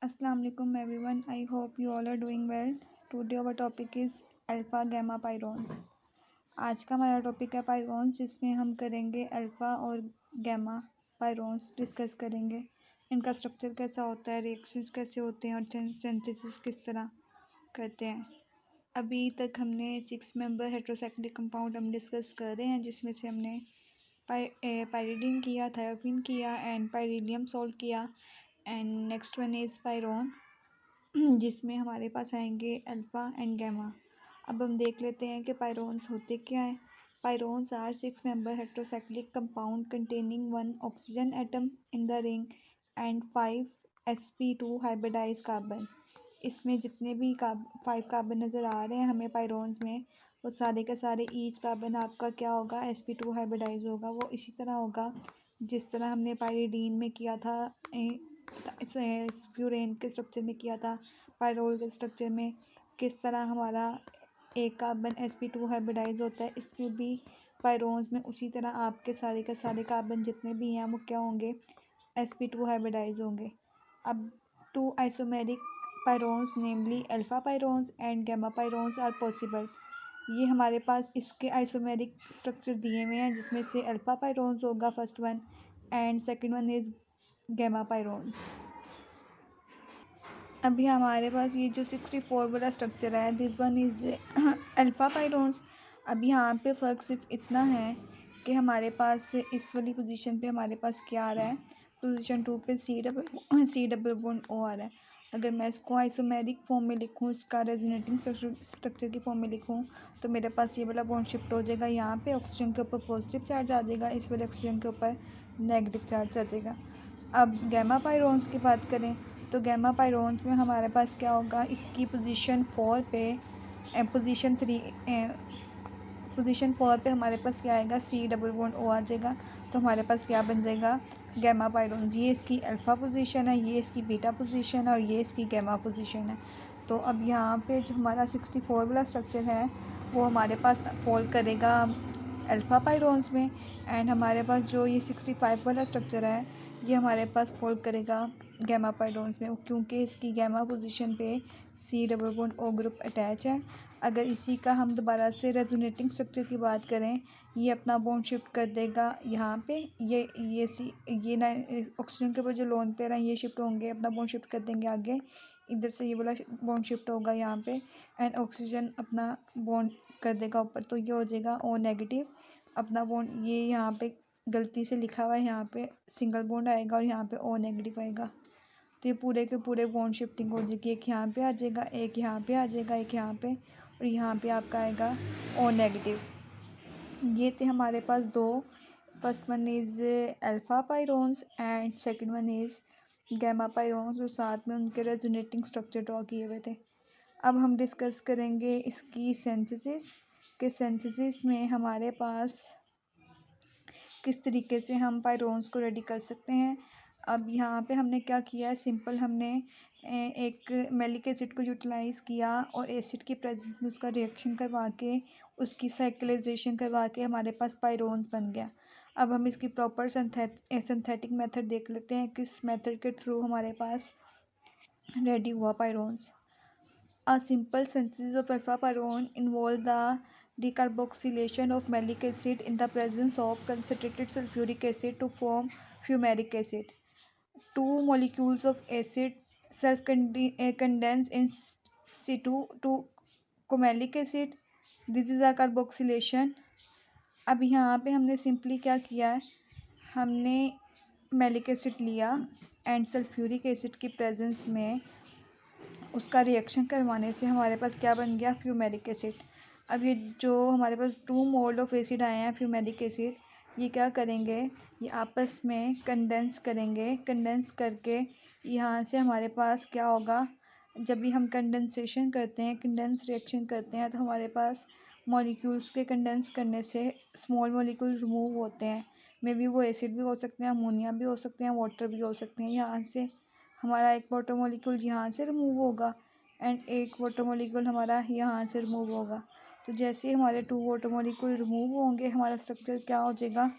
Assalamu alaikum everyone. I hope you all are doing well. Today our topic is alpha gamma pyrones. आज का हमारा topic है पायरोन्स, जिसमें हम करेंगे अल्फ़ा और गैमा पायरोन्स डिस्कस करेंगे। इनका स्ट्रक्चर कैसा होता है, रिएक्शंस कैसे होते हैं और सिंथेसिस किस तरह करते हैं। अभी तक हमने 6 मेंबर हेट्रोसाइक्लिक कंपाउंड हम डिस्कस कर रहे हैं, जिसमें से हमने पायरिडीन किया, थायोफिन किया एंड पायरिडियम सॉल्ट किया and next one is pyrone, जिसमें हमारे पास आएंगे अल्फ़ा एंड गैमा। अब हम देख लेते हैं कि पायरोन्स होते क्या हैं। Pyrones are 6 member heterocyclic compound containing 1 oxygen atom in the ring and 5 sp2 hybridized carbon. इसमें जितने भी 5 कार्बन नज़र आ रहे हैं हमें पायरोन्स में, वो सारे के सारे ईच कार्बन आपका क्या होगा, sp2 हाइब्रिडाइज होगा। वो इसी तरह होगा जिस तरह हमने पायरिडीन में किया था, फ्यूरेन के स्ट्रक्चर में किया था, पायरोल के स्ट्रक्चर में किस तरह हमारा एक कार्बन sp2 हाइब्रिडाइज होता है। इसमें भी पायरोन्स में उसी तरह आपके सारे के सारे कार्बन जितने भी हैं वो क्या होंगे, sp2 हाइब्रिडाइज होंगे। अब 2 isomeric pyrones namely alpha pyrones and gamma pyrones are possible. ये हमारे पास इसके आइसोमेरिक स्ट्रक्चर दिए हुए हैं, जिसमें से अल्फ़ा पायरोन्स होगा first one and second one is gamma pyrones. अभी हमारे पास ये जो 64 वाला स्ट्रक्चर है, this one is alpha pyrones. अब यहाँ पे फ़र्क सिर्फ इतना है कि हमारे पास इस वाली पोजीशन पे हमारे पास क्या आ रहा है, पोजीशन 2 पे सी डबल बॉन्ड ओ आ रहा है। अगर मैं इसको आइसोमेरिक फॉर्म में लिखूँ, इसका रेजोनेटिंग स्ट्रक्चर की फॉर्म में लिखूँ, तो मेरे पास ये वाला बॉन्ड शिफ्ट हो जाएगा। यहाँ पे ऑक्सीजन के ऊपर पॉजिटिव चार्ज आ जाएगा, इस वाले ऑक्सीजन के ऊपर नेगेटिव चार्ज आ जाएगा। अब गैमा पायरोन्स की बात करें तो गैमा पायरोन्स में हमारे पास क्या होगा, इसकी पोजीशन 4 पे पोजीशन 4 पे हमारे पास क्या आएगा, सी डबल बॉन्ड ओ आ जाएगा। तो हमारे पास क्या बन जाएगा, गैमा पायरोन्स। ये इसकी अल्फ़ा पोजीशन है, ये इसकी बीटा पोजीशन है और ये इसकी गैमा पोजीशन है। तो अब यहाँ पे जो हमारा 64 वाला स्ट्रक्चर है वो हमारे पास फॉल करेगा अल्फ़ा पायरोन्स में, एंड हमारे पास जो ये 65 वाला स्ट्रक्चर है ये हमारे पास फॉल करेगा गैमा पायरोन्स में, क्योंकि इसकी गैमा पोजीशन पे C double bond O group attach है। अगर इसी का हम दोबारा से रेजोनेटिंग स्ट्रक्चर की बात करें, ये अपना बॉन्ड शिफ्ट कर देगा यहाँ पे, ये ना ऑक्सीजन के ऊपर जो लोन पेयर हैं ये शिफ्ट होंगे, अपना बॉन्ड शिफ्ट कर देंगे आगे। इधर से ये वाला बॉन्ड शिफ्ट होगा यहाँ पे एंड ऑक्सीजन अपना बॉन्ड कर देगा ऊपर, तो ये हो जाएगा ओ नेगेटिव अपना बॉन्ड। ये यहाँ पे गलती से लिखा हुआ है, यहाँ पे सिंगल बॉन्ड आएगा और यहाँ पे ओ नेगेटिव आएगा। तो ये पूरे के पूरे बॉन्ड शिफ्टिंग हो जाएगी, एक यहाँ पे आ जाएगा, एक यहाँ पे आ जाएगा, एक यहाँ पे, और यहाँ पे आपका आएगा ओ नेगेटिव। ये थे हमारे पास दो, first one is alpha pyrones and second one is gamma pyrones, और साथ में उनके रेजोनेटिंग स्ट्रक्चर ड्रॉ किए हुए थे। अब हम डिस्कस करेंगे इसकी सिंथेसिस के सिंथेसिस में हमारे पास किस तरीके से हम पायरोन्स को रेडी कर सकते हैं। अब यहाँ पे हमने क्या किया है, सिंपल हमने एक मैलिक एसिड को यूटिलाइज़ किया और एसिड की प्रेजेंस में उसका रिएक्शन करवा के उसकी साइक्लिजाइजेशन करवा के हमारे पास पायरोन्स बन गया। अब हम इसकी प्रॉपर सिंथेटिक मेथड देख लेते हैं, किस मेथड के थ्रू हमारे पास रेडी हुआ पायरोन्स। A simple synthesis of alpha-pyrrone involves the decarboxylation of malic acid in the presence of concentrated sulfuric acid to form fumaric acid. Two molecules of acid self-condense in situ to comalic acid. This is a carboxylation. अब यहाँ पे हमने simply क्या किया है, हमने malic acid लिया and sulphuric acid की प्रेजेंस में उसका रिएक्शन करवाने से हमारे पास क्या बन गया, फ्यूमेरिक एसिड। अब ये जो हमारे पास 2 मोल ऑफ एसिड आए हैं फ्यूमेरिक एसिड, ये क्या करेंगे, ये आपस में कंडेंस करेंगे। कंडेंस करके यहाँ से हमारे पास क्या होगा, जब भी हम कंडेंसेशन करते हैं, कंडेंस रिएक्शन करते हैं, तो हमारे पास मॉलिक्यूल्स के कंडेंस करने से स्मॉल मॉलिक्यूल रिमूव होते हैं। मे बी वो एसिड भी हो सकते हैं, अमोनिया भी हो सकते हैं, वाटर भी हो सकते हैं। यहाँ से हमारा एक वाटर मॉलिक्यूल यहाँ से रिमूव होगा एंड एक वाटर मॉलिक्यूल हमारा यहाँ से रिमूव होगा। तो जैसे ही हमारे 2 वाटर मॉलिक्यूल रिमूव होंगे, हमारा स्ट्रक्चर क्या हो जाएगा,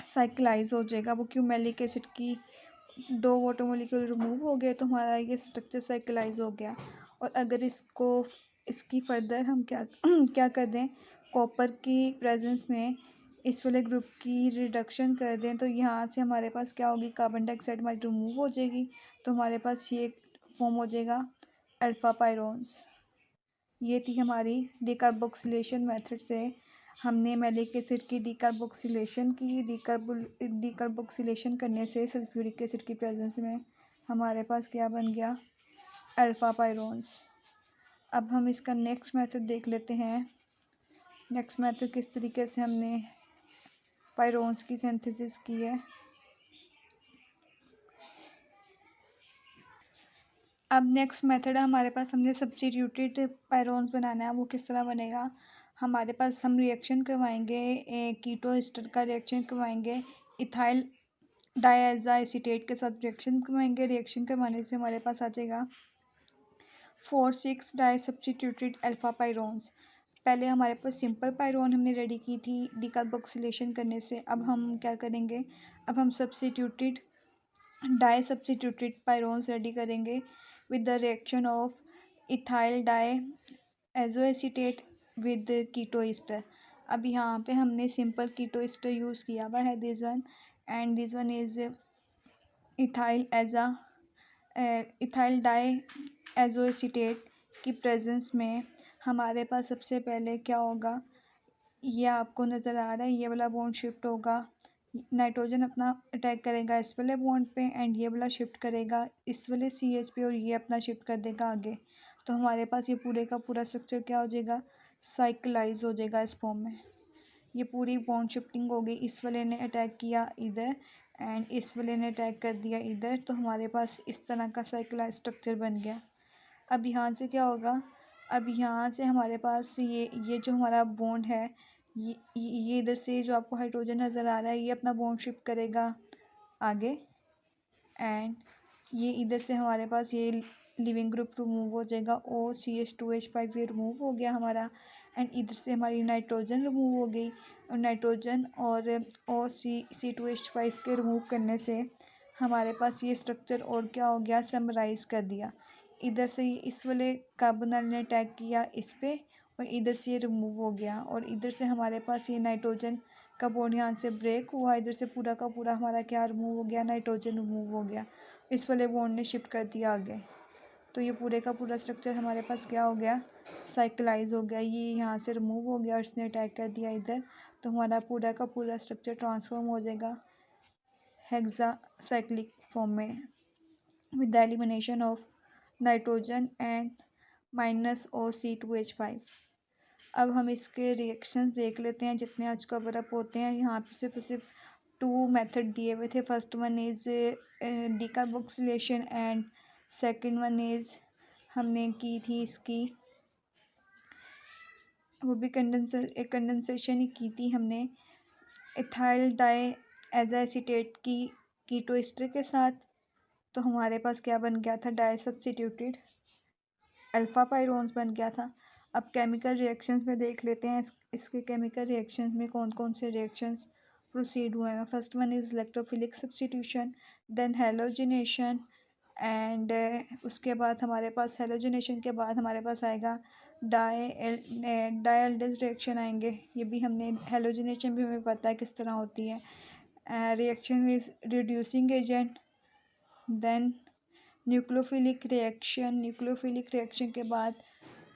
साइक्लाइज हो जाएगा। वो क्यों, मैलिक एसिड की दो वाटर मॉलिक्यूल रिमूव हो गए तो हमारा ये स्ट्रक्चर साइक्लाइज हो गया। और अगर इसकी फर्दर हम क्या क्या कर दें, कॉपर की प्रेजेंस में इस वाले ग्रुप की रिडक्शन कर दें तो यहाँ से हमारे पास क्या होगी, कार्बन डाइऑक्साइड हमारी रिमूव हो जाएगी। तो हमारे पास ये फॉर्म हो जाएगा अल्फा पायरोन्स। ये थी हमारी डिकार्बोक्सिलेशन मेथड से हमने मैलिक एसिड की डिकार्बोक्सिलेशन की। डिकार्बोक्सिलेशन करने से सल्फ्यूरिक एसिड की प्रेजेंस में हमारे पास क्या बन गया, अल्फा पायरोन्स। अब हम इसका नेक्स्ट मेथड देख लेते हैं। नेक्स्ट मेथड किस तरीके से हमने पायरोन्स की सिंथेसिस की है। अब नेक्स्ट मेथड है हमारे पास, हमने सब्स्टिट्यूटेड पायरोन्स बनाना है। वो किस तरह बनेगा, हमारे पास हम रिएक्शन करवाएंगे, कीटो एस्टर का रिएक्शन करवाएंगे, इथाइल डाइएज़ोएसीटेट के साथ रिएक्शन करवाएंगे। रिएक्शन करवाने से हमारे पास आ जाएगा 4,6 डाई सब्स्टिट्यूटेड अल्फा पायरोन्स। पहले हमारे पास सिंपल पायरोन हमने रेडी की थी डिकार्बोक्सिलेशन करने से। अब हम क्या करेंगे, अब हम substituted di substituted pyrones ready करेंगे with the reaction of ethyl diazoacetate with keto ester. अब यहाँ पे हमने सिंपल कीटो एस्टर यूज़ किया हुआ है, this one, and this one is ethyl diazoacetate की प्रेजेंस में हमारे पास सबसे पहले क्या होगा, ये आपको नज़र आ रहा है, ये वाला बॉन्ड शिफ्ट होगा, नाइट्रोजन अपना अटैक करेगा इस वाले बॉन्ड पे एंड ये वाला शिफ्ट करेगा इस वाले CH पे और ये अपना शिफ्ट कर देगा आगे। तो हमारे पास ये पूरे का पूरा स्ट्रक्चर क्या हो जाएगा, साइक्लाइज हो जाएगा इस फॉर्म में। ये पूरी बॉन्ड शिफ्टिंग हो गई, इस वाले ने अटैक किया इधर एंड इस वाले ने अटैक कर दिया इधर। तो हमारे पास इस तरह का साइक्लाइज स्ट्रक्चर बन गया। अब यहाँ से क्या होगा, अब यहाँ से हमारे पास ये जो हमारा बॉन्ड है, ये इधर से जो आपको हाइड्रोजन नज़र आ रहा है, ये अपना बॉन्ड शिफ्ट करेगा आगे एंड ये इधर से हमारे पास ये लिविंग ग्रुप रिमूव हो जाएगा, OCH2H5 ये रिमूव हो गया हमारा एंड इधर से हमारी नाइट्रोजन रिमूव हो गई। और नाइट्रोजन और OC2H5 के रिमूव करने से हमारे पास ये स्ट्रक्चर और क्या हो गया, समराइज कर दिया। इधर से ये इस वाले कार्बोनल ने अटैक किया इस पे और इधर से ये रिमूव हो गया और इधर से हमारे पास ये नाइट्रोजन का बॉन्ड यहाँ से ब्रेक हुआ, इधर से पूरा का पूरा हमारा क्या रिमूव हो गया, नाइट्रोजन रिमूव हो गया, इस वाले बॉन्ड ने शिफ्ट कर दिया आगे। तो ये पूरे का पूरा स्ट्रक्चर हमारे पास क्या हो गया, साइक्लाइज हो गया। ये यहाँ से रिमूव हो गया और इसने अटैक कर दिया इधर, तो हमारा पूरा का पूरा स्ट्रक्चर ट्रांसफॉर्म हो जाएगा हेक्सा साइक्लिक फॉर्म में with the elimination of nitrogen and -OC2H5। अब हम इसके रिएक्शंस देख लेते हैं जितने आज कवर अप होते हैं। यहाँ पे सिर्फ 2 मेथड दिए हुए थे। First one is decarboxylation and second one is हमने की थी इसकी, वो भी कंडेंसेशन ही की थी हमने, इथाइल डाइएज़ोएसीटेट की कीटो एस्टर के साथ। तो हमारे पास क्या बन गया था, डाई सब्स्टिट्यूटेड अल्फा पायरोन्स बन गया था। अब केमिकल रिएक्शंस में देख लेते हैं इसके केमिकल रिएक्शंस में कौन कौन से रिएक्शंस प्रोसीड हुए हैं। First one is electrophilic substitution, then halogenation and उसके बाद हमारे पास हेलोजिनेशन के बाद हमारे पास आएगा डायल्डेज रिएक्शन आएंगे। ये भी हमने हेलोजिनेशन भी हमें पता है किस तरह होती है। Reaction is reducing agent, then nucleophilic reaction के बाद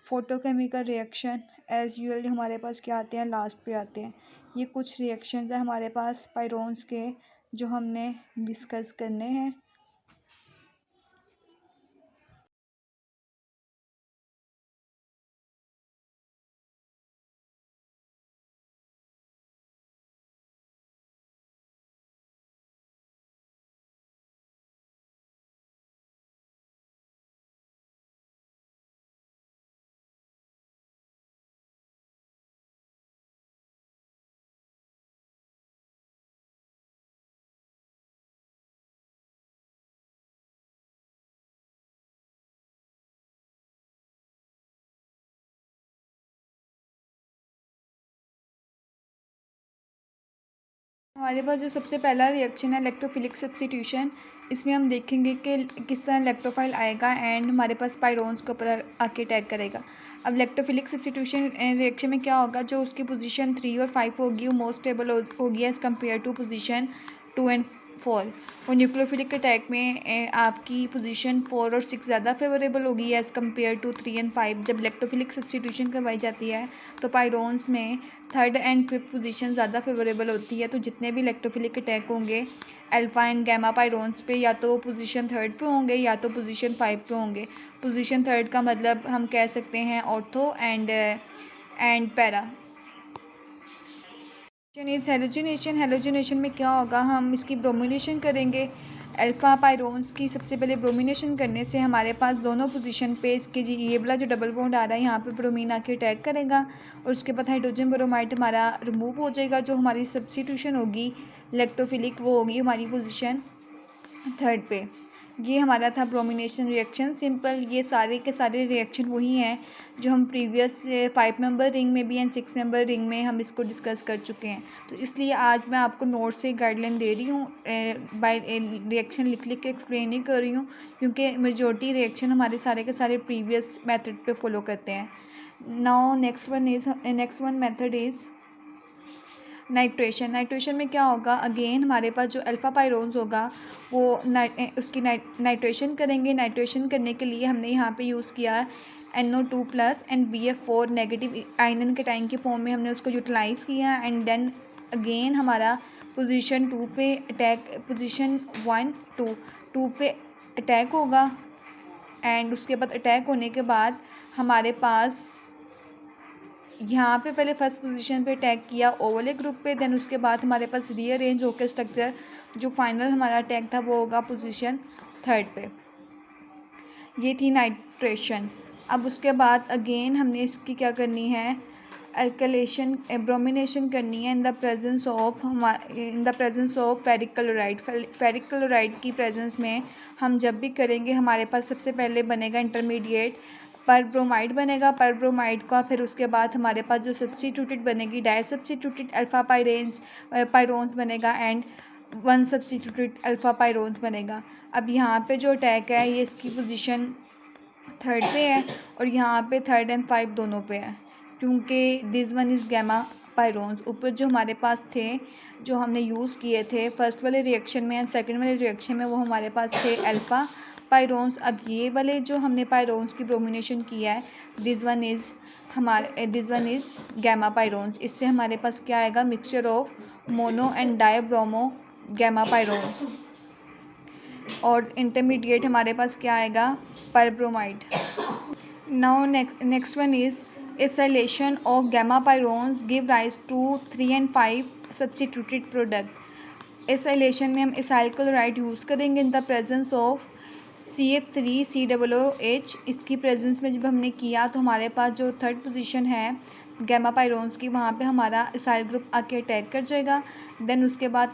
फोटोकेमिकल रिएक्शन, एज यूजुअल हमारे पास क्या आते हैं, लास्ट पे आते हैं। ये कुछ रिएक्शंस हैं हमारे पास पायरोन्स के जो हमने डिस्कस करने हैं। हमारे पास जो सबसे पहला रिएक्शन है इलेक्ट्रोफिलिक सब्स्टिट्यूशन, इसमें हम देखेंगे कि किस तरह इलेक्ट्रोफाइल आएगा एंड हमारे पास पायरोन्स के ऊपर आके अटैक करेगा। अब इलेक्ट्रोफिलिक सब्स्टिट्यूशन रिएक्शन में क्या होगा, जो उसकी पोजीशन 3 और 5 होगी वो मोस्ट स्टेबल होगी as compare to position 2 and 4। और न्यूक्लियोफिलिक अटैक में आपकी पोजीशन 4 और 6 ज़्यादा फेवरेबल होगी एज़ कम्पेयर टू 3 एंड 5। जब इलेक्ट्रोफिलिक सब्स्टिट्यूशन करवाई जाती है तो पायरोन्स में 3rd एंड 5th पोजीशन ज़्यादा फेवरेबल होती है। तो जितने भी इलेक्ट्रोफिलिक अटैक होंगे अल्फा एंड गैमा पायरोन्स पे या तो पोजीशन 3rd पे होंगे या तो पोजीशन 5 पे होंगे। पोजीशन 3rd का मतलब हम कह सकते हैं ortho and para. Halogenation, halogenation में क्या होगा, हम इसकी ब्रोमिनेशन करेंगे। अल्फ़ा पायरोन्स की सबसे पहले ब्रोमिनेशन करने से हमारे पास दोनों पोजीशन पे इसके जी ये वाला जो डबल बॉन्ड आ रहा है यहाँ पे ब्रोमीन आके अटैक करेगा और उसके बाद हाइड्रोजन ब्रोमाइड हमारा रिमूव हो जाएगा। जो हमारी सब्स्टिट्यूशन होगी इलेक्ट्रोफिलिक वो होगी हमारी पोजीशन 3rd पे। ये हमारा था ब्रोमिनेशन रिएक्शन सिंपल। ये सारे के सारे रिएक्शन वही हैं जो हम प्रीवियस 5 मेंबर रिंग में भी एंड 6 मेंबर रिंग में हम इसको डिस्कस कर चुके हैं। तो इसलिए आज मैं आपको नोट से गाइडलाइन दे रही हूँ, बाय रिएक्शन लिख लिख के एक्सप्लेन नहीं कर रही हूँ, क्योंकि मेजॉरिटी रिएक्शन हमारे सारे के सारे प्रीवियस मेथड पे फॉलो करते हैं। Now next one method is nitration. Nitration में क्या होगा, अगेन हमारे पास जो अल्फ़ा पायरोन्स होगा वो उसकी नाइट्रेशन करेंगे। नाइट्रेशन करने के लिए हमने यहाँ पे यूज़ किया NO2+ एंड BF4 नेगेटिव आयनन के टाइम के फॉर्म में हमने उसको यूटिलाइज़ किया एंड देन अगेन हमारा पोजीशन 2 पे अटैक, पोजीशन 1 2 पे अटैक होगा एंड उसके बाद अटैक होने के बाद हमारे पास यहाँ पे पहले फर्स्ट पोजीशन पे अटैक किया ओ वाले ग्रुप पे, देन उसके बाद हमारे पास रीअरेंज होकर स्ट्रक्चर जो फाइनल हमारा अटैक था वो होगा पोजीशन 3rd पे। ये थी नाइट्रेशन। अब उसके बाद अगेन हमने इसकी क्या करनी है, अल्कलेशन ब्रोमिनेशन करनी है इन the presence of ferric chloride. Ferric chloride की प्रेजेंस में हम जब भी करेंगे हमारे पास सबसे पहले बनेगा इंटरमीडिएट पर ब्रोमाइड बनेगा। पर ब्रोमाइड का फिर उसके बाद हमारे पास जो सब्स्टिट्यूटेड बनेगी डाई सब्स्टिट्यूटेड अल्फ़ा पायरोन्स बनेगा एंड 1 सब्स्टिट्यूटेड अल्फ़ा पायरोन्स बनेगा। अब यहाँ पे जो अटैक है ये इसकी पोजीशन 3rd पे है और यहाँ पे 3rd एंड 5 दोनों पे है, क्योंकि दिस वन इज़ गैमा पायरोन्स। ऊपर जो हमारे पास थे जो हमने यूज़ किए थे फर्स्ट वाले रिएक्शन में एंड सेकंड वाले रिएक्शन में वो हमारे पास थे अल्फ़ा पायरोन्स। अब ये वाले जो हमने पायरोन्स की ब्रोमिनेशन किया है this one is gamma pyrones. इससे हमारे पास क्या आएगा, mixture of mono and di bromo gamma pyrones. और इंटरमीडिएट हमारे पास क्या आएगा, perbromide. Now next one is acylation of gamma pyrons give rise to 3 and 5 substituted product। acylation में हम एसाइल क्लोराइड यूज़ करेंगे इन द प्रेजेंस ऑफ CF3COOH। इसकी presence में जब हमने किया तो हमारे पास जो 3rd पोजीशन है गैमा पायरोन्स की वहाँ पे हमारा एसाइल ग्रुप आके अटैक कर जाएगा। देन उसके बाद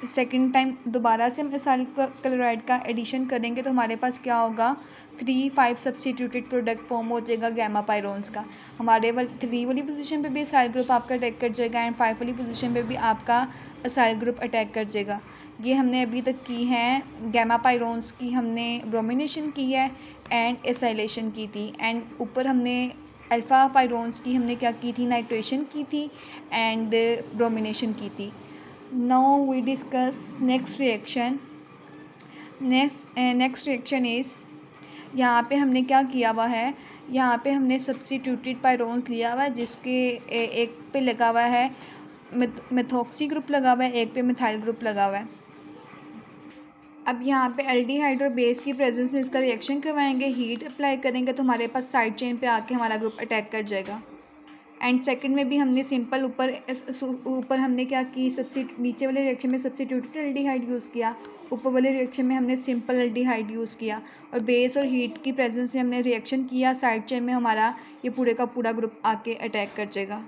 सेकंड टाइम दोबारा से हम एसाइल क्लोराइड का एडिशन करेंगे तो हमारे पास क्या होगा, 3-5 सब्स्टिट्यूटेड प्रोडक्ट फॉर्म हो जाएगा गैमा पायरोन्स का। हमारे 3 वाली पोजीशन पे भी एसाइल ग्रुप आपका अटैक कर जाएगा एंड 5 वाली पोजीशन पे भी आपका एसाइल ग्रुप अटैक कर जाएगा। ये हमने अभी तक की हैं गैमा पायरोन्स की हमने ब्रोमिनेशन की है एंड एसाइलेशन की थी एंड ऊपर हमने अल्फ़ा पायरोन्स की हमने क्या की थी, नाइट्रेशन की थी एंड ब्रोमिनेशन की थी। Now we discuss next reaction. Next reaction is, यहाँ पे हमने क्या किया हुआ है, यहाँ पे हमने सब्स्टिट्यूटेड पायरोन्स लिया हुआ है जिसके एक पे लगा हुआ है मेथॉक्सी ग्रुप लगा हुआ है, एक पे मिथाइल ग्रुप लगा हुआ है। अब यहाँ पे एल्डिहाइड और बेस की प्रेजेंस में इसका रिएक्शन करवाएंगे, हीट अप्लाई करेंगे तो हमारे पास साइड चेन पे आके हमारा ग्रुप अटैक कर जाएगा। एंड सेकंड में भी हमने सिंपल ऊपर हमने क्या की, नीचे वाले रिएक्शन में सब्स्टिट्यूटेड एल्डिहाइड यूज़ किया, ऊपर वाले रिएक्शन में हमने सिंपल एल्डिहाइड यूज़ किया और बेस और हीट की प्रेजेंस में हमने रिएक्शन किया, साइड चेन में हमारा ये पूरे का पूरा ग्रुप आके अटैक कर जाएगा।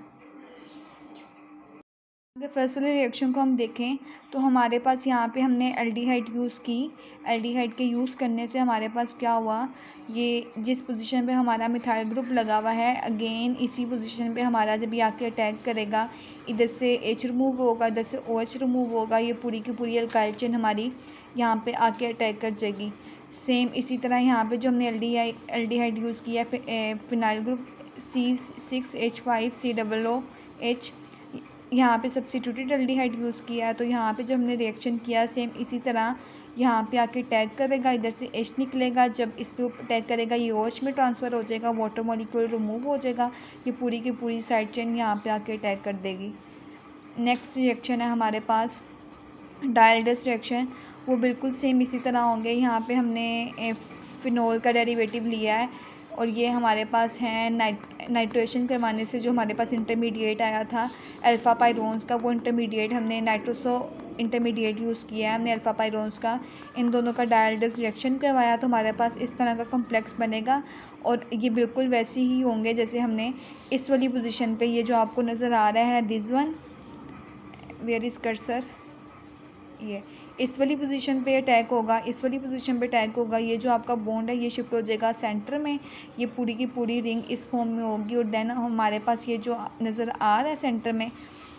अगर फर्स्ट वाले रिएक्शन को हम देखें तो हमारे पास यहाँ पे हमने एल्डिहाइड यूज़ की। एल्डिहाइड के यूज़ करने से हमारे पास क्या हुआ, ये जिस पोजीशन पे हमारा मिथाइल ग्रुप लगा हुआ है, अगेन इसी पोजीशन पे हमारा जब ये आके अटैक करेगा, इधर से एच रिमूव होगा, इधर से ओ एच रिमूव होगा, ये पूरी की पूरी अल्काइल चेन हमारी यहाँ पे आके अटैक कर जाएगी। सेम इसी तरह यहाँ पे जो हमने एल्डिहाइड यूज़ किया है, फिनाइल ग्रुप C6H5COOH, यहाँ पे सब्स्टिट्यूटेड एल्डिहाइड यूज़ किया है, तो यहाँ पे जब हमने रिएक्शन किया सेम इसी तरह यहाँ पे आके अटैक करेगा, इधर से एच निकलेगा, जब इस पे अटैक करेगा ये OH में ट्रांसफ़र हो जाएगा, वाटर मॉलिक्यूल रिमूव हो जाएगा, ये पूरी की पूरी साइड चेन यहाँ पे आके अटैक कर देगी। नेक्स्ट रिएक्शन है हमारे पास डायल्डस रिएक्शन, वो बिल्कुल सेम इसी तरह होंगे। यहाँ पे हमने फिनोल का डेरिवेटिव लिया है और ये हमारे पास है नाइट्रेशन करवाने से जो हमारे पास इंटरमीडिएट आया था अल्फ़ा पायरोन्स का, वो इंटरमीडिएट हमने नाइट्रोसो इंटरमीडिएट यूज़ किया है हमने अल्फ़ा पायरोन्स का। इन दोनों का डायल्डस रिएक्शन करवाया तो हमारे पास इस तरह का कम्प्लेक्स बनेगा और ये बिल्कुल वैसे ही होंगे जैसे हमने इस वाली पोजीशन पे, ये जो आपको नज़र आ रहा है this one, where is cursor, ये इस वाली पोजीशन पे अटैक होगा, इस वाली पोजीशन पे अटैक होगा, ये जो आपका बॉन्ड है ये शिफ्ट हो जाएगा सेंटर में, ये पूरी की पूरी रिंग इस फॉर्म में होगी और देन हमारे पास ये जो नज़र आ रहा है सेंटर में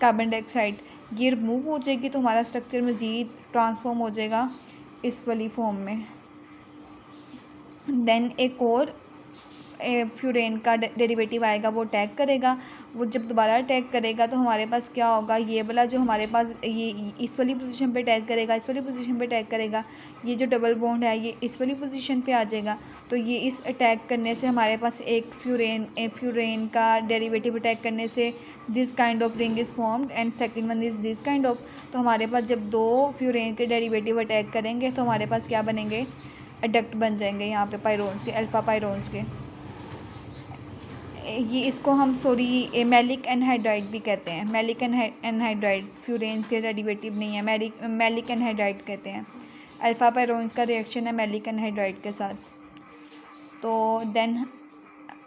कार्बन डाइऑक्साइड, ये रिमूव हो जाएगी तो हमारा स्ट्रक्चर मज़ीद ट्रांसफॉर्म हो जाएगा इस वाली फॉर्म में। देन एक और फ्यूरेन का डेरिवेटिव आएगा, वो अटैक करेगा, वो जब दोबारा अटैक करेगा तो हमारे पास क्या होगा, ये वाला जो हमारे पास ये इस वाली पोजीशन पे अटैक करेगा, इस वाली पोजीशन पे अटैक करेगा, ये जो डबल बॉन्ड है ये इस वाली पोजीशन पे आ जाएगा, तो ये इस अटैक करने से हमारे पास एक फ्यूरेन का डेरिवेटिव अटैक करने से this kind of ring is formed and second one is this kind of. तो हमारे पास जब दो फ्यूरेन के डेरिवेटिव अटैक करेंगे तो हमारे पास क्या बनेंगे, एडक्ट बन जाएंगे यहाँ पे पायरोन्स के, अल्फ़ा पायरोन्स के। ये इसको हम मैलिक एनहाइड्राइड भी कहते हैं, मैलिक एनहाइड्राइड, फ्यूरेन के डेरिवेटिव नहीं है, मैलिक एनहाइड्राइड कहते हैं। अल्फ़ा पायरोन्स का रिएक्शन है मैलिक एनहाइड्राइड के साथ। तो देन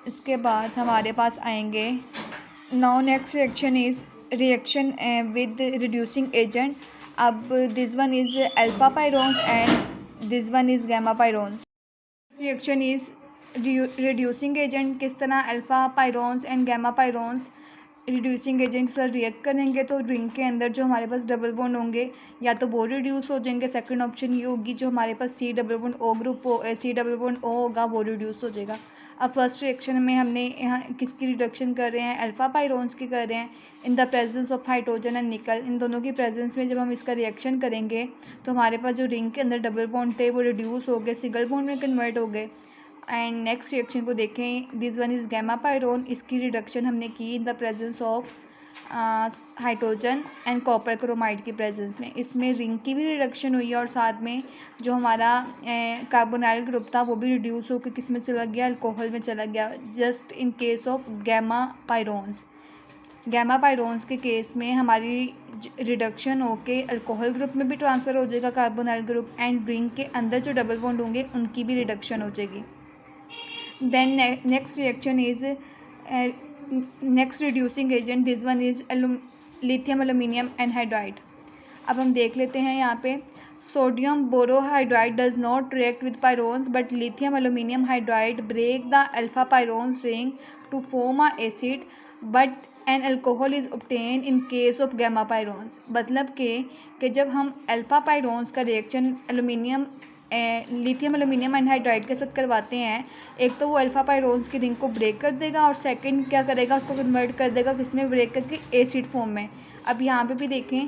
इसके बाद हमारे पास आएंगे, now next reaction is reaction with reducing agent. अब this one is alpha pyrones and this one is gamma pyrones. Reaction is reducing agent, किस तरह alpha pyrones and gamma pyrones reducing agent से react करेंगे तो ring के अंदर जो हमारे पास डबल बॉन्ड होंगे या तो वो रिड्यूस हो जाएंगे, सेकंड ऑप्शन ये होगी जो हमारे पास C double bond O group C double bond O होगा वो रिड्यूस हो जाएगा। अब फर्स्ट रिएक्शन में हमने यहाँ किसकी रिडक्शन कर रहे हैं, अल्फ़ा पायरोन्स की कर रहे हैं in the presence of hydrogen and nickel. इन दोनों की प्रेजेंस में जब हम इसका रिएक्शन करेंगे तो हमारे पास जो रिंग के अंदर डबल बॉन्ड थे वो रिड्यूस हो गए, सिंगल बॉन्ड में कन्वर्ट हो गए। एंड नेक्स्ट रिएक्शन को देखें, this one is gamma pyrone, इसकी रिडक्शन हमने की in the presence of hydrogen and copper chromide की प्रेजेंस में। इसमें रिंग की भी रिडक्शन हुई है और साथ में जो हमारा कार्बोनाइल ग्रुप था वो भी रिड्यूस होकर किस में चला गया, अल्कोहल में चला गया। Just in case of gamma pyrones, gamma pyrones के केस में हमारी रिडक्शन होके अल्कोहल ग्रुप में भी ट्रांसफ़र हो जाएगा कार्बोनाइल ग्रुप, एंड रिंग के अंदर जो डबल बॉन्ड होंगे उनकी भी रिडक्शन हो जाएगी। Then next reaction is next reducing agent, this one is lithium aluminium anhydride. अब हम देख लेते हैं यहाँ पे, sodium borohydride does not react with pyrones but lithium aluminium hydride break the alpha pyrones ring to form a acid but an alcohol is obtain in case of gamma pyrones. मतलब कि जब हम अल्फा पायरोन्स का reaction lithium aluminium anhydride के साथ करवाते हैं, एक तो वो अल्फ़ा पायरोन्स की रिंग को ब्रेक कर देगा और सेकंड क्या करेगा, उसको कन्वर्ट कर देगा किसमें, ब्रेक करके एसिड फॉर्म में। अब यहाँ पे भी देखें,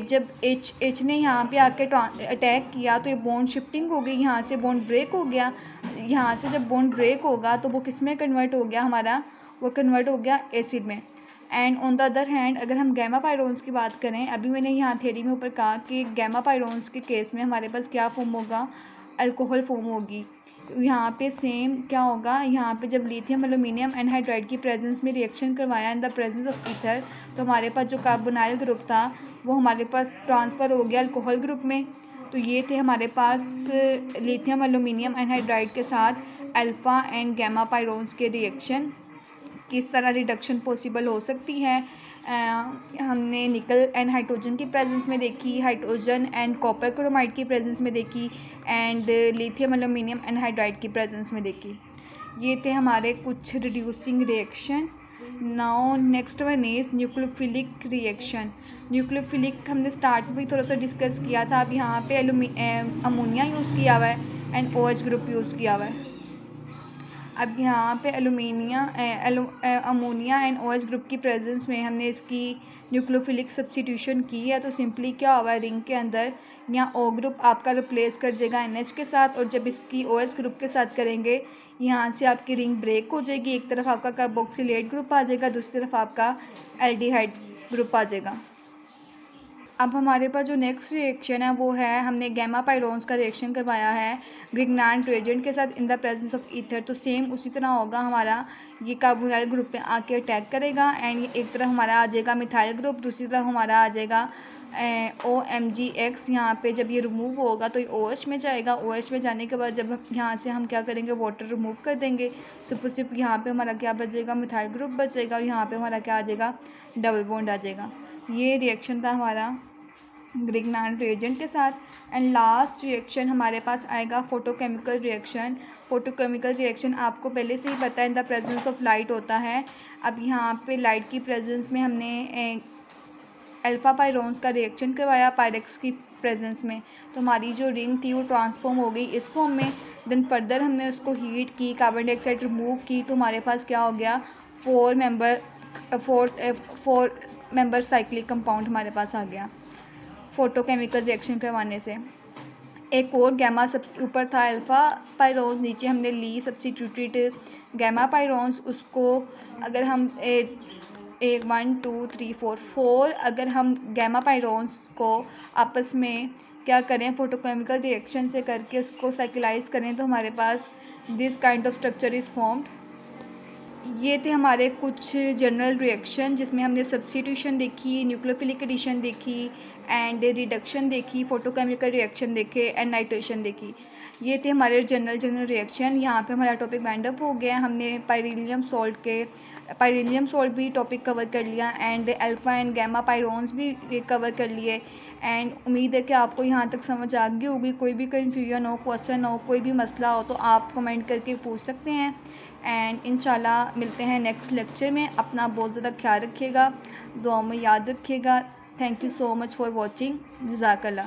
जब एच ने यहाँ पे आके अटैक किया तो ये बॉन्ड शिफ्टिंग हो गई, यहाँ से बॉन्ड ब्रेक हो गया, यहाँ से जब बॉन्ड ब्रेक होगा तो वो किस में कन्वर्ट हो गया हमारा, वो कन्वर्ट हो गया एसिड में। And on the other hand अगर हम गैमा पायरोन्स की बात करें, अभी मैंने यहाँ थ्योरी में ऊपर कहा कि गैमा पायरोन्स के केस में हमारे पास क्या फॉर्म होगा, अल्कोहल फॉर्म होगी। यहाँ पे सेम क्या होगा, यहाँ पे जब लिथियम एल्यूमिनियम एनहाइड्राइड की प्रेजेंस में रिएक्शन करवाया इन द प्रेजेंस ऑफ ईथर, तो हमारे पास जो कार्बोनाइल ग्रुप था वो हमारे पास ट्रांसफ़र हो गया अल्कोहल ग्रुप में। तो ये थे हमारे पास लिथियम एल्यूमिनियम एनहाइड्राइड के साथ अल्फ़ा एंड गैमा पायरोन्स के रिएक्शन, किस तरह रिडक्शन पॉसिबल हो सकती है हमने निकल एंड हाइड्रोजन की प्रेजेंस में देखी, हाइड्रोजन एंड कॉपर क्रोमाइड की प्रेजेंस में देखी, एंड लिथियम एल्यूमिनियम एनहाइड्राइड की प्रेजेंस में देखी। ये थे हमारे कुछ reducing reaction. Now next one is nucleophilic reaction. Nucleophilic हमने स्टार्ट में थोड़ा सा डिस्कस किया था। अब यहाँ पे अमोनिया यूज़ किया हुआ है एंड OH ग्रुप यूज़ किया हुआ है। अब यहाँ पे अमोनिया एंड OH ग्रुप की प्रेजेंस में हमने इसकी न्यूक्लियोफिलिक सब्स्टिट्यूशन की है। तो सिंपली क्या होगा, रिंग के अंदर यहाँ O ग्रुप आपका रिप्लेस कर जाएगा NH के साथ, और जब इसकी OH ग्रुप के साथ करेंगे यहाँ से आपकी रिंग ब्रेक हो जाएगी। एक तरफ आपका कार्बोक्सिलेट ग्रुप आ जाएगा, दूसरी तरफ आपका एल्डिहाइड ग्रुप आ जाएगा। अब हमारे पास जो नेक्स्ट रिएक्शन है वो है, हमने गैमा पाइरोन्स का रिएक्शन करवाया है ग्रिग्नार्ड रिएजेंट के साथ इन द प्रेजेंस ऑफ ईथर। तो सेम उसी तरह होगा हमारा, ये कार्बोनाइल ग्रुप पे आके अटैक करेगा एंड एक तरफ हमारा आ जाएगा मिथाइल ग्रुप, दूसरी तरफ हमारा आ जाएगा OMgX। यहाँ पे जब ये रिमूव होगा तो ये OH में जाएगा। OH में जाने के बाद जब यहाँ से हम क्या करेंगे, वाटर रिमूव कर देंगे। सिर्फ यहाँ पे हमारा क्या बचेगा, मिथाइल ग्रुप बचेगा, और यहाँ पे हमारा क्या आ जाएगा, डबल बॉन्ड आ जाएगा। ये रिएक्शन था हमारा ग्रिग्नार्ड रिएजेंट के साथ। एंड लास्ट रिएक्शन हमारे पास आएगा फोटोकेमिकल रिएक्शन। फोटोकेमिकल रिएक्शन आपको पहले से ही पता है, इन द प्रेजेंस ऑफ लाइट होता है। अब यहाँ पे लाइट की प्रेजेंस में हमने अल्फा पाइरोन्स का रिएक्शन करवाया पायरेक्स की प्रेजेंस में। तो हमारी जो रिंग थी वो ट्रांसफॉर्म हो गई इस फॉर्म में। देन फर्दर हमने उसको हीट की, कार्बन डाइऑक्साइड रिमूव की, तो हमारे पास क्या हो गया, फोर मेंबर साइक्लिक कंपाउंड हमारे पास आ गया फोटोकेमिकल रिएक्शन करवाने से। एक और गैमा सब ऊपर था अल्फ़ा पाइरोन्स, नीचे हमने ली सब्स्टिट्यूटेड गैमा पाइरोन्स। उसको अगर हम 1 2 3 4 अगर हम गैमा पाइरोन्स को आपस में क्या करें, फोटोकेमिकल रिएक्शन से करके उसको साइक्लाइज करें, तो हमारे पास this kind of structure is formed. ये थे हमारे कुछ जनरल रिएक्शन जिसमें हमने सब्स्टिट्यूशन देखी, न्यूक्लियोफिलिक एडिशन देखी एंड रिडक्शन देखी, फोटोकेमिकल रिएक्शन देखे एंड नाइट्रेशन देखी। ये थे हमारे जनरल रिएक्शन। यहाँ पे हमारा टॉपिक वाइंड अप हो गया। हमने पाइरीलियम सॉल्ट भी टॉपिक कवर कर लिया एंड अल्फा एंड गैमा पाइरोन्स भी कवर कर लिए। एंड उम्मीद है कि आपको यहाँ तक समझ आ गई होगी। कोई भी कन्फ्यूजन हो, क्वेश्चन हो, कोई भी मसला हो तो आप कमेंट करके पूछ सकते हैं। एंड इंशाल्लाह मिलते हैं नेक्स्ट लेक्चर में। अपना बहुत ज़्यादा ख्याल रखिएगा, दुआ में याद रखिएगा। Thank you so much for watching. जज़ाकल्लाह।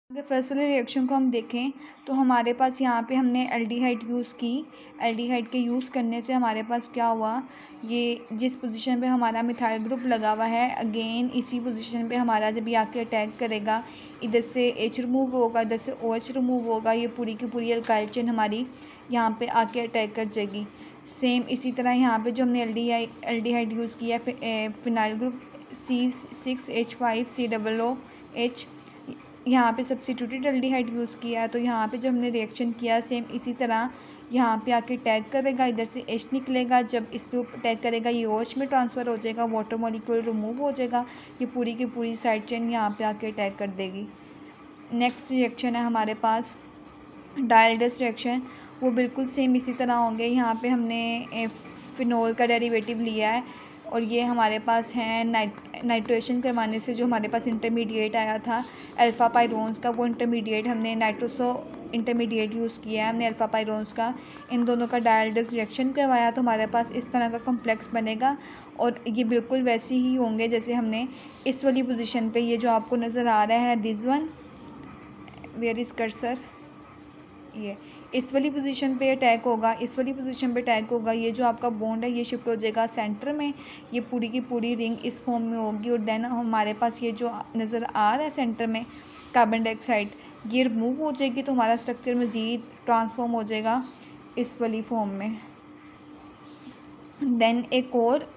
अगर फर्स्ट वाले रिएक्शन को हम देखें तो हमारे पास यहाँ पे हमने एल्डिहाइड यूज़ की। एल्डिहाइड के यूज़ करने से हमारे पास क्या हुआ, ये जिस पोजीशन पे हमारा मिथाइल ग्रुप लगा हुआ है, अगेन इसी पोजीशन पे हमारा जब ये आके अटैक करेगा, इधर से H रिमूव होगा, इधर से OH रिमूव होगा, ये पूरी की पूरी अल्काइल चेन हमारी यहाँ पे आके अटैक कर जाएगी। सेम इसी तरह यहाँ पे जो हमने एल्डिहाइड यूज़ किया फिनाइल ग्रुप C6H5COOH, यहाँ पे सब्स्टिट्यूटेड एल्डिहाइड यूज़ किया है। तो यहाँ पे जब हमने रिएक्शन किया सेम इसी तरह यहाँ पे आके अटैक करेगा, इधर से H निकलेगा, जब इस पे अटैक करेगा ये OH में ट्रांसफ़र हो जाएगा, वाटर मॉलिक्यूल रिमूव हो जाएगा, ये पूरी की पूरी साइड चेन यहाँ पे आके अटैक कर देगी। नेक्स्ट रिएक्शन है हमारे पास डायल्डस रिएक्शन। वो बिल्कुल सेम इसी तरह होंगे। यहाँ पे हमने फिनोल का डेरिवेटिव लिया है और ये हमारे पास है नाइट्रेशन करवाने से जो हमारे पास इंटरमीडिएट आया था अल्फ़ा पाइरोन्स का, वो इंटरमीडिएट हमने नाइट्रोसो इंटरमीडिएट यूज़ किया है हमने अल्फ़ा पाइरोन्स का। इन दोनों का डायल्डस रिएक्शन करवाया तो हमारे पास इस तरह का कॉम्प्लेक्स बनेगा और ये बिल्कुल वैसे ही होंगे जैसे हमने इस वाली पोजीशन पे, ये जो आपको नज़र आ रहा है this one, where is cursor, ये इस वाली पोजीशन पे अटैक होगा, इस वाली पोजीशन पे अटैक होगा। ये जो आपका बॉन्ड है ये शिफ्ट हो जाएगा सेंटर में, ये पूरी की पूरी रिंग इस फॉर्म में होगी और देन हमारे पास ये जो नज़र आ रहा है सेंटर में कार्बन डाइऑक्साइड, ये रिमूव हो जाएगी तो हमारा स्ट्रक्चर मज़ीद ट्रांसफॉर्म हो जाएगा इस वाली फॉर्म में। देन एक और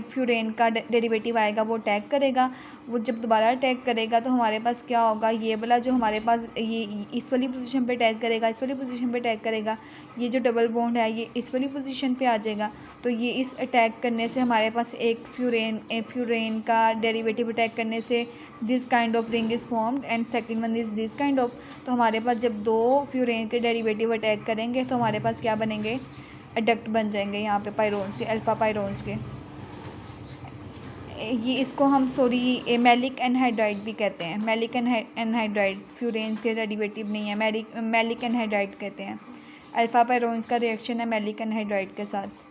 फ्यूरेन का डेरिवेटिव आएगा, वो अटैक करेगा। वो जब दोबारा अटैक करेगा तो हमारे पास क्या होगा, ये वाला जो हमारे पास ये इस वाली पोजीशन पे अटैक करेगा, इस वाली पोजीशन पे अटैक करेगा, ये जो डबल बॉन्ड है ये इस वाली पोजीशन पे आ जाएगा। तो ये इस अटैक करने से हमारे पास एक फ्यूरेन का डेरिवेटिव अटैक करने से this kind of ring is formed and second one is this kind of. तो हमारे पास जब दो फ्यूरेन के डेरिवेटिव अटैक करेंगे तो हमारे पास क्या बनेंगे, एडक्ट बन जाएंगे यहाँ पे पायरोन्स के, अल्फ़ा पायरोन्स के। ये इसको हम मैलिक एनहाइड्राइड भी कहते हैं। मैलिक एनहाइड्राइड फ्यूरेन्स के डेरिवेटिव नहीं है, मैलिक एनहाइड्राइड कहते हैं। अल्फ़ा पायरोन्स का रिएक्शन है मैलिक एनहाइड्राइड के साथ।